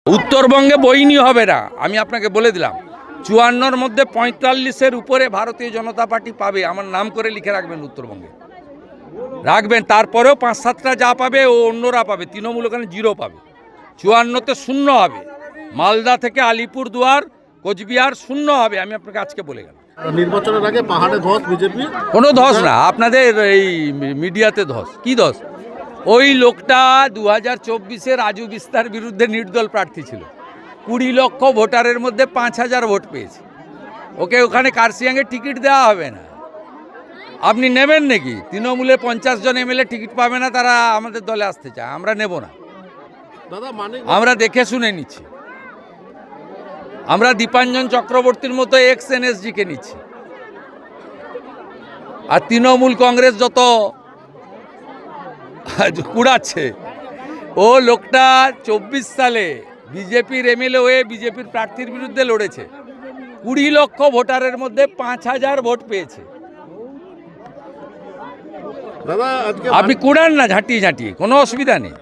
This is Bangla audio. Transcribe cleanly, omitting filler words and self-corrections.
উত্তরবঙ্গে বইনি হবে না, আমি আপনাকে বলে দিলাম। ৫৪-র মধ্যে ৪৫-এর উপরে ভারতীয় জনতা পার্টি পাবে। আমার নাম করে লিখে রাখবেন, উত্তরবঙ্গে রাখবেন। তারপরেও ৫-৭টা যা পাবে ও অন্যরা পাবে। তৃণমূল ওখানে 0 পাবে। ৫৪-তে 0 হবে। মালদা থেকে আলিপুরদুয়ার, কোচবিহার 0 হবে। আমি আপনাকে আজকে বলে গেলাম। নির্বাচনের আগে পাহাড়ে ধস বিজেপি। কোনো ধস না, আপনাদের এই মিডিয়াতে ধস। কি ধস? ওই লোকটা ২০২৪-এ রাজু বিস্তার বিরুদ্ধে নির্দল প্রার্থী ছিল। ২০ লক্ষ ভোটারের মধ্যে ৫,০০০ ভোট পেয়েছে। ওকে ওখানে কার্শিয়াংয়ে টিকিট দেওয়া হবে না। আপনি নেবেন নাকি? তৃণমূলে ৫০ জন এমএলএ টিকিট পাবে না, তারা আমাদের দলে আসতে চায়। আমরা নেব না। দাদা মানে আমরা দেখে শুনে নিচ্ছি। আমরা দীপাঞ্জন চক্রবর্তীর মতো এক্স এনএসজিকে নিচ্ছি। আর তৃণমূল কংগ্রেস যত কুড়াচ্ছে, ও লোকটা ২৪ সালে বিজেপির এমএলএ হয়ে বিজেপির প্রার্থীর বিরুদ্ধে লড়েছে। ২০ লক্ষ ভোটারের মধ্যে ৫,০০০ ভোট পেয়েছে। দাদা আজকে আপনি কুড়ান না ঝাঁটিয়ে ঝাঁটিয়ে, কোনো অসুবিধা নেই।